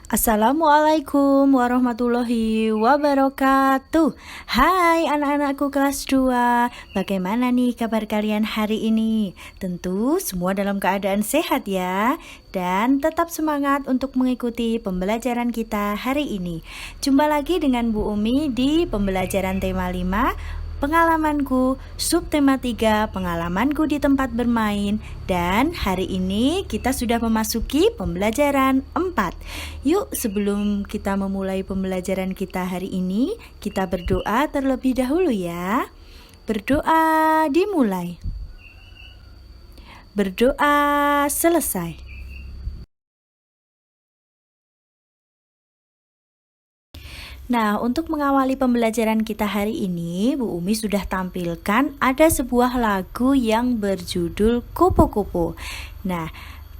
Assalamualaikum warahmatullahi wabarakatuh. Hai anak-anakku kelas 2. Bagaimana nih kabar kalian hari ini? Tentu semua dalam keadaan sehat ya. Dan tetap semangat untuk mengikuti pembelajaran kita hari ini. Jumpa lagi dengan Bu Umi di pembelajaran tema 5, pengalamanku, subtema 3, pengalamanku di tempat bermain. Dan hari ini kita sudah memasuki pembelajaran 4. Yuk, sebelum kita memulai pembelajaran kita hari ini, kita berdoa terlebih dahulu ya. Berdoa dimulai. Berdoa selesai. Nah, untuk mengawali pembelajaran kita hari ini, Bu Umi sudah tampilkan ada sebuah lagu yang berjudul Kupu-Kupu. Nah,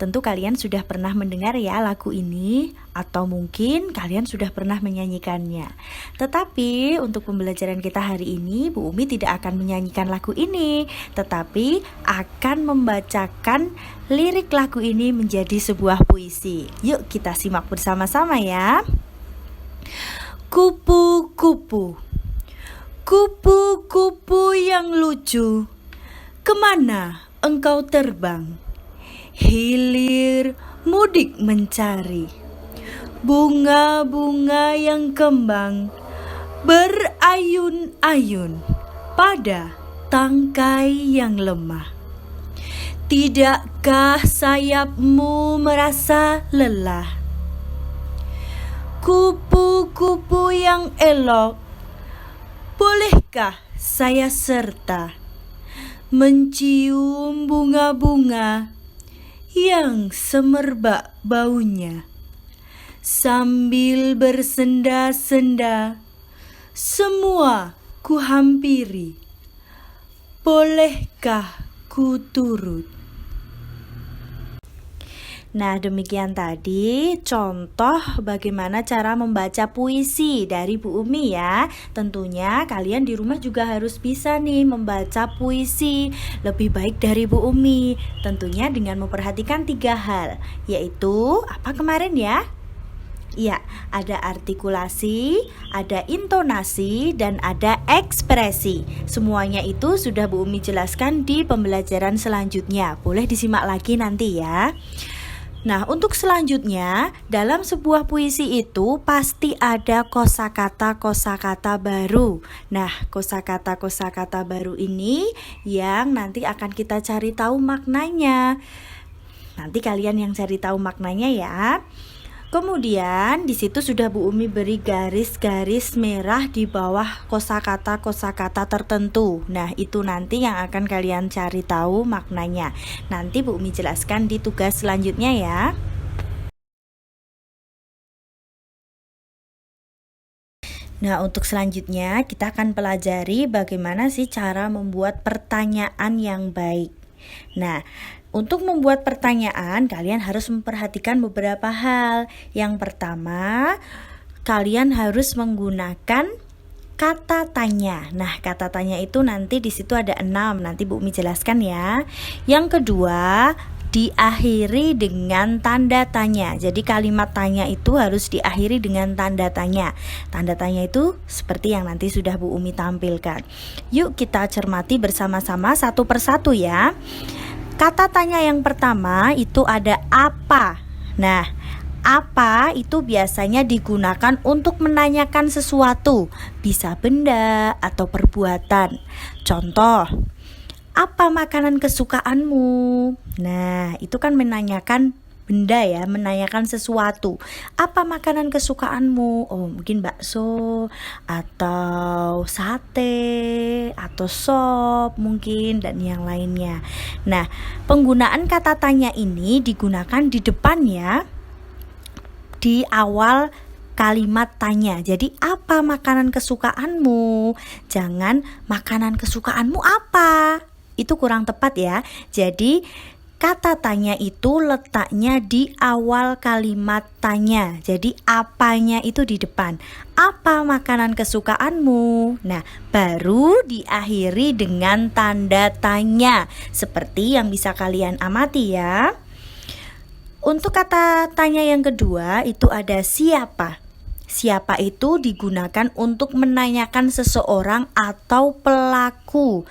tentu kalian sudah pernah mendengar ya lagu ini, atau mungkin kalian sudah pernah menyanyikannya. Tetapi untuk pembelajaran kita hari ini, Bu Umi tidak akan menyanyikan lagu ini, tetapi akan membacakan lirik lagu ini menjadi sebuah puisi. Yuk kita simak bersama-sama ya. Kupu-kupu, kupu-kupu yang lucu, kemana engkau terbang? Hilir mudik mencari bunga-bunga yang kembang, berayun-ayun pada tangkai yang lemah. Tidakkah sayapmu merasa lelah? Kupu-kupu yang elok, bolehkah saya serta mencium bunga-bunga yang semerbak baunya, sambil bersenda-senda semua ku hampiri, bolehkah ku turut? Nah, demikian tadi contoh bagaimana cara membaca puisi dari Bu Umi ya. Tentunya kalian di rumah juga harus bisa nih membaca puisi lebih baik dari Bu Umi. Tentunya dengan memperhatikan 3 hal, yaitu apa kemarin ya? Iya, ada artikulasi, ada intonasi, dan ada ekspresi. Semuanya itu sudah Bu Umi jelaskan di pembelajaran selanjutnya. Boleh disimak lagi nanti ya. Nah, untuk selanjutnya, dalam sebuah puisi itu pasti ada kosakata-kosakata baru. Nah, kosakata-kosakata baru ini yang nanti akan kita cari tahu maknanya. Nanti kalian yang cari tahu maknanya ya. Kemudian di situ sudah Bu Umi beri garis-garis merah di bawah kosakata-kosakata tertentu. Nah, itu nanti yang akan kalian cari tahu maknanya. Nanti Bu Umi jelaskan di tugas selanjutnya ya. Nah, untuk selanjutnya kita akan pelajari bagaimana sih cara membuat pertanyaan yang baik. Nah, untuk membuat pertanyaan, kalian harus memperhatikan beberapa hal. Yang pertama, kalian harus menggunakan kata tanya. Nah, kata tanya itu nanti di situ ada 6. Nanti Bu Umi jelaskan ya. Yang kedua, diakhiri dengan tanda tanya. Jadi kalimat tanya itu harus diakhiri dengan tanda tanya. Tanda tanya itu seperti yang nanti sudah Bu Umi tampilkan. Yuk kita cermati bersama-sama satu persatu ya. Kata tanya yang pertama itu ada apa. Nah, apa itu biasanya digunakan untuk menanyakan sesuatu, bisa benda atau perbuatan. Contoh, apa makanan kesukaanmu? Nah, itu kan menanyakan benda ya, menanyakan sesuatu. Apa makanan kesukaanmu? Oh, mungkin bakso atau sate atau sop mungkin dan yang lainnya. Nah, penggunaan kata tanya ini digunakan di depan ya, di awal kalimat tanya. Jadi apa makanan kesukaanmu? Jangan makanan kesukaanmu apa? Itu kurang tepat ya. Jadi kata tanya itu letaknya di awal kalimat tanya. Jadi apanya itu di depan. Apa makanan kesukaanmu? Nah, baru diakhiri dengan tanda tanya. Seperti yang bisa kalian amati ya. Untuk kata tanya yang kedua itu ada siapa. Siapa itu digunakan untuk menanyakan seseorang atau pelaku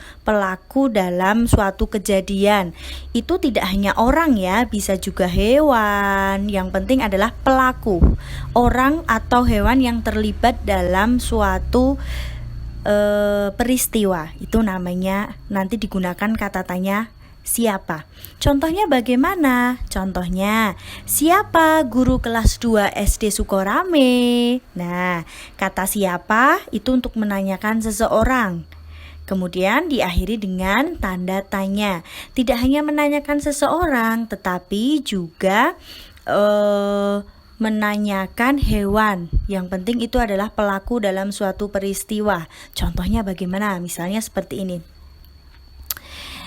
dalam suatu kejadian. Itu tidak hanya orang ya, bisa juga hewan. Yang penting adalah pelaku, orang atau hewan yang terlibat dalam suatu peristiwa. Itu namanya nanti digunakan kata tanya siapa. Contohnya bagaimana? Contohnya, siapa guru kelas 2 SD Sukorame? Nah, kata siapa itu untuk menanyakan seseorang. Kemudian diakhiri dengan tanda tanya. Tidak hanya menanyakan seseorang, tetapi juga menanyakan hewan. Yang penting itu adalah pelaku dalam suatu peristiwa. Contohnya bagaimana? Misalnya seperti ini.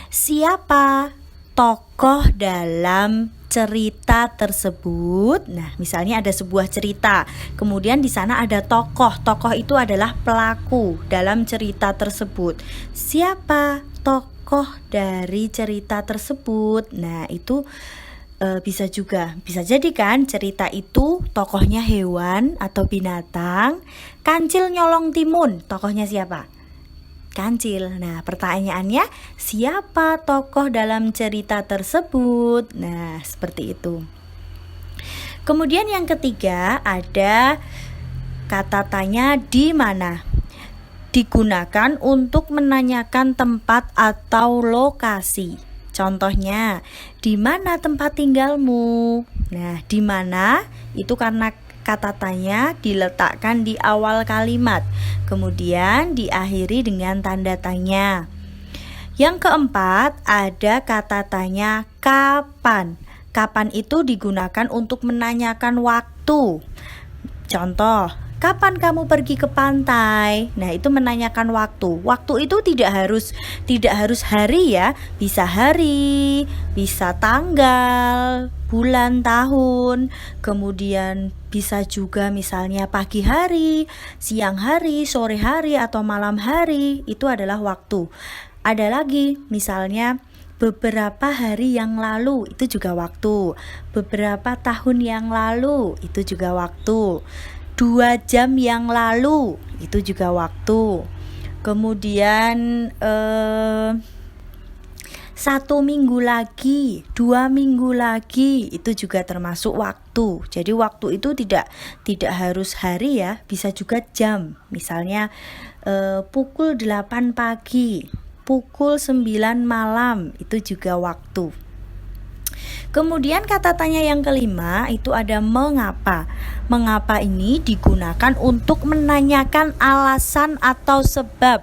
Siapa tokoh dalam cerita tersebut? Nah, misalnya ada sebuah cerita, kemudian di sana ada tokoh. Tokoh itu adalah pelaku dalam cerita tersebut. Siapa tokoh dari cerita tersebut? Nah, itu bisa jadi kan cerita itu tokohnya hewan atau binatang. Kancil nyolong timun, tokohnya siapa? Kancil. Nah, pertanyaannya, siapa tokoh dalam cerita tersebut? Nah, seperti itu. Kemudian yang ketiga ada kata tanya di mana. Digunakan untuk menanyakan tempat atau lokasi. Contohnya, di mana tempat tinggalmu? Nah, di mana itu karena kata tanya diletakkan di awal kalimat, kemudian diakhiri dengan tanda tanya. Yang keempat, ada kata tanya kapan. Kapan itu digunakan untuk menanyakan waktu. Contoh, kapan kamu pergi ke pantai? Nah, itu menanyakan waktu. Waktu itu tidak harus hari ya, bisa hari, bisa tanggal, bulan, tahun. Kemudian bisa juga misalnya pagi hari, siang hari, sore hari, atau malam hari. Itu adalah waktu. Ada lagi misalnya beberapa hari yang lalu, itu juga waktu. Beberapa tahun yang lalu, itu juga waktu. 2 jam yang lalu, itu juga waktu. Kemudian 1 minggu lagi, 2 minggu lagi, itu juga termasuk waktu. Jadi waktu itu tidak harus hari ya, bisa juga jam. Misalnya pukul 8 pagi, pukul 9 malam, itu juga waktu. Kemudian kata tanya yang kelima itu ada mengapa. Mengapa ini digunakan untuk menanyakan alasan atau sebab.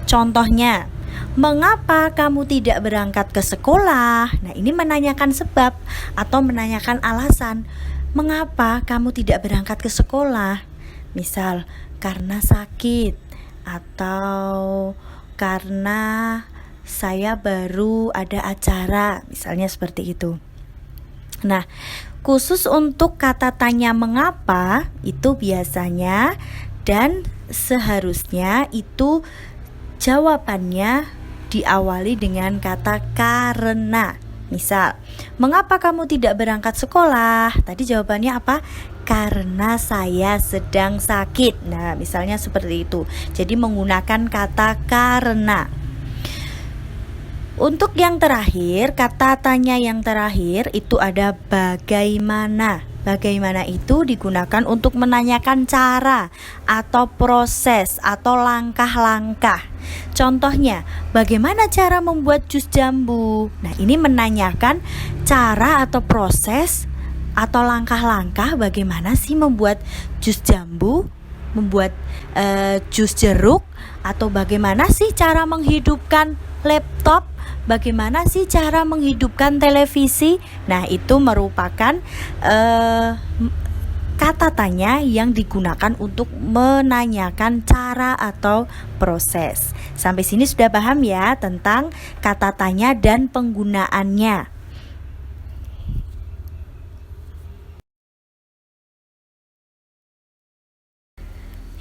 Contohnya, mengapa kamu tidak berangkat ke sekolah? Nah, ini menanyakan sebab atau menanyakan alasan. Mengapa kamu tidak berangkat ke sekolah? Misal, karena sakit atau karena saya baru ada acara, misalnya seperti itu. Nah, khusus untuk kata tanya mengapa itu biasanya dan seharusnya itu jawabannya diawali dengan kata karena. Misal, mengapa kamu tidak berangkat sekolah? Tadi jawabannya apa? Karena saya sedang sakit. Nah, misalnya seperti itu. Jadi menggunakan kata karena. Untuk yang terakhir, kata tanya yang terakhir itu ada bagaimana. Bagaimana itu digunakan untuk menanyakan cara atau proses atau langkah-langkah. Contohnya, bagaimana cara membuat jus jambu? Nah, ini menanyakan cara atau proses atau langkah-langkah bagaimana sih membuat jus jambu, membuat jus jeruk, atau bagaimana sih cara menghidupkan laptop, bagaimana sih cara menghidupkan televisi. Nah, itu merupakan kata tanya yang digunakan untuk menanyakan cara atau proses. Sampai sini sudah paham ya tentang kata tanya dan penggunaannya.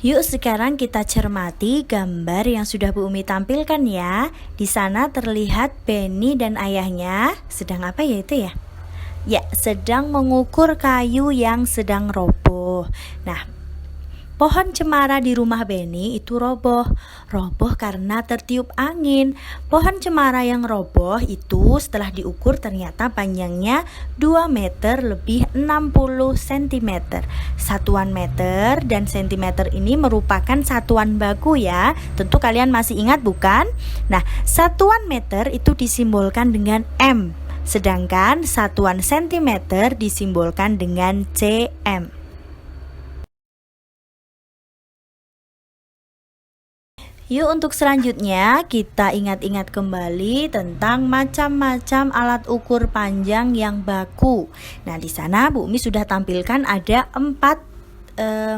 Yuk sekarang kita cermati gambar yang sudah Bu Umi tampilkan ya. Di sana terlihat Benny dan ayahnya sedang apa ya itu ya? Ya, sedang mengukur kayu yang sedang roboh. Nah, pohon cemara di rumah Beni itu roboh. Roboh karena tertiup angin. Pohon cemara yang roboh itu setelah diukur ternyata panjangnya 2 meter lebih 60 cm. Satuan meter dan sentimeter ini merupakan satuan baku ya. Tentu kalian masih ingat bukan? Nah, satuan meter itu disimbolkan dengan M. Sedangkan satuan sentimeter disimbolkan dengan cm. Yuk untuk selanjutnya kita ingat-ingat kembali tentang macam-macam alat ukur panjang yang baku. Nah, di sana Bu Umi sudah tampilkan ada 4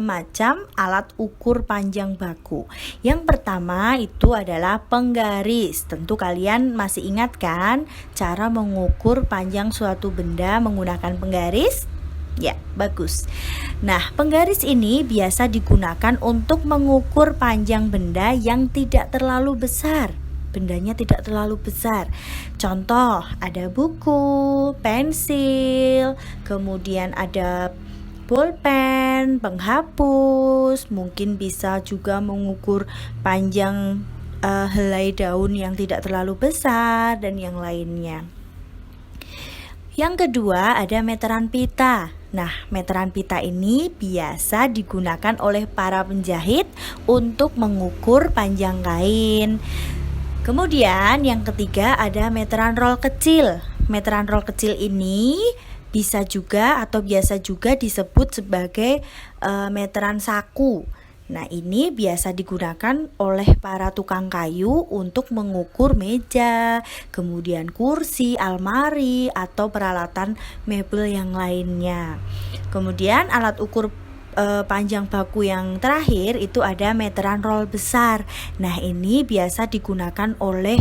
macam alat ukur panjang baku. Yang pertama itu adalah penggaris. Tentu kalian masih ingat kan cara mengukur panjang suatu benda menggunakan penggaris? Ya, bagus. Nah, penggaris ini biasa digunakan untuk mengukur panjang benda yang tidak terlalu besar. Bendanya tidak terlalu besar. Contoh, ada buku, pensil, kemudian ada bolpen, penghapus, mungkin bisa juga mengukur panjang helai daun yang tidak terlalu besar dan yang lainnya. Yang kedua ada meteran pita. Nah, meteran pita ini biasa digunakan oleh para penjahit untuk mengukur panjang kain. Kemudian yang ketiga ada meteran roll kecil. Meteran roll kecil ini bisa juga atau biasa juga disebut sebagai meteran saku. Nah, ini biasa digunakan oleh para tukang kayu untuk mengukur meja, kemudian kursi, almari, atau peralatan mebel yang lainnya. Kemudian alat ukur panjang baku yang terakhir itu ada meteran roll besar. Nah, ini biasa digunakan oleh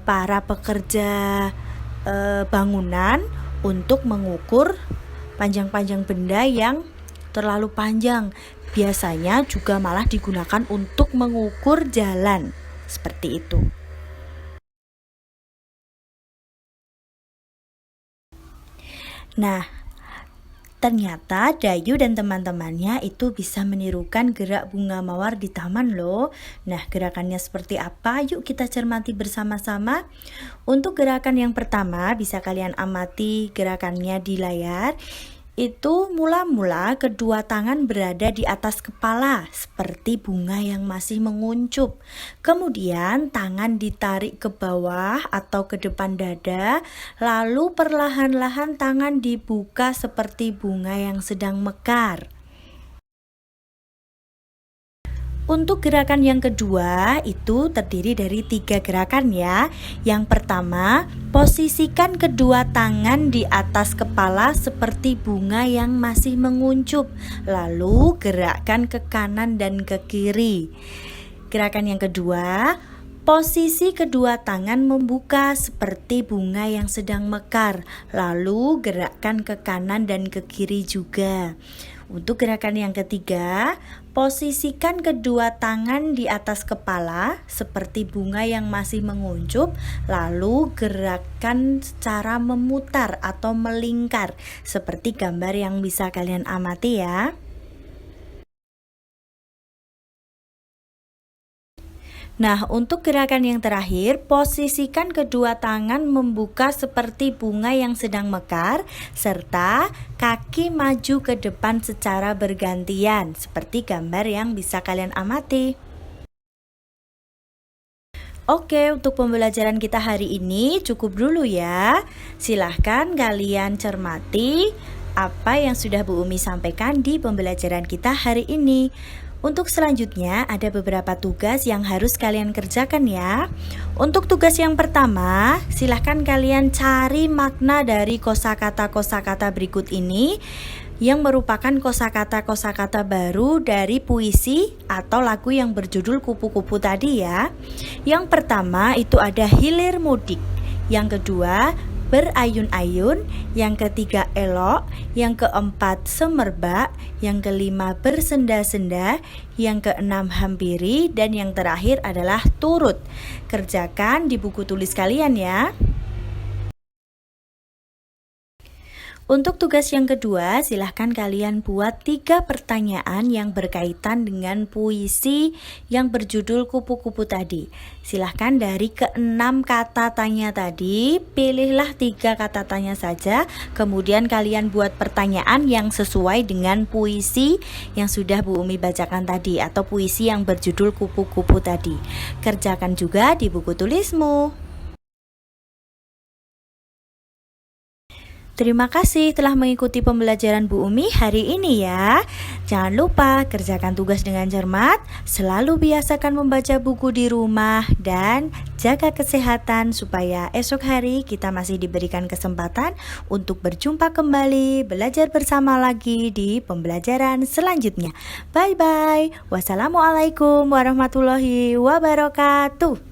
para pekerja bangunan untuk mengukur panjang-panjang benda yang terlalu panjang. Biasanya juga malah digunakan untuk mengukur jalan. Seperti itu. Nah, ternyata Dayu dan teman-temannya itu bisa menirukan gerak bunga mawar di taman loh. Nah, gerakannya seperti apa? Yuk kita cermati bersama-sama. Untuk gerakan yang pertama bisa kalian amati gerakannya di layar. Itu mula-mula kedua tangan berada di atas kepala seperti bunga yang masih menguncup. Kemudian tangan ditarik ke bawah atau ke depan dada, lalu perlahan-lahan tangan dibuka seperti bunga yang sedang mekar. Untuk gerakan yang kedua itu terdiri dari 3 gerakan ya. Yang pertama, posisikan kedua tangan di atas kepala seperti bunga yang masih menguncup. Lalu gerakkan ke kanan dan ke kiri. Gerakan yang kedua, posisi kedua tangan membuka seperti bunga yang sedang mekar. Lalu gerakkan ke kanan dan ke kiri juga. Untuk gerakan yang ketiga, posisikan kedua tangan di atas kepala seperti bunga yang masih menguncup, lalu gerakkan secara memutar atau melingkar seperti gambar yang bisa kalian amati ya. Nah, untuk gerakan yang terakhir, posisikan kedua tangan membuka seperti bunga yang sedang mekar, serta kaki maju ke depan secara bergantian, seperti gambar yang bisa kalian amati. Oke, untuk pembelajaran kita hari ini cukup dulu ya. Silahkan kalian cermati apa yang sudah Bu Umi sampaikan di pembelajaran kita hari ini. Untuk selanjutnya ada beberapa tugas yang harus kalian kerjakan ya. Untuk tugas yang pertama, silahkan kalian cari makna dari kosakata-kosakata berikut ini yang merupakan kosakata-kosakata baru dari puisi atau lagu yang berjudul Kupu-Kupu tadi ya. Yang pertama itu ada hilir mudik. Yang kedua berayun-ayun, yang ketiga elok, yang keempat semerbak, yang kelima bersenda-senda, yang keenam hampiri, dan yang terakhir adalah turut. Kerjakan di buku tulis kalian ya. Untuk tugas yang kedua, silahkan kalian buat 3 pertanyaan yang berkaitan dengan puisi yang berjudul Kupu-Kupu tadi. Silahkan dari ke-6 kata tanya tadi, pilihlah 3 kata tanya saja, kemudian kalian buat pertanyaan yang sesuai dengan puisi yang sudah Bu Umi bacakan tadi, atau puisi yang berjudul Kupu-Kupu tadi. Kerjakan juga di buku tulismu. Terima kasih telah mengikuti pembelajaran Bu Umi hari ini ya. Jangan lupa kerjakan tugas dengan cermat, selalu biasakan membaca buku di rumah, dan jaga kesehatan supaya esok hari kita masih diberikan kesempatan untuk berjumpa kembali, belajar bersama lagi di pembelajaran selanjutnya. Bye-bye. Wassalamualaikum warahmatullahi wabarakatuh.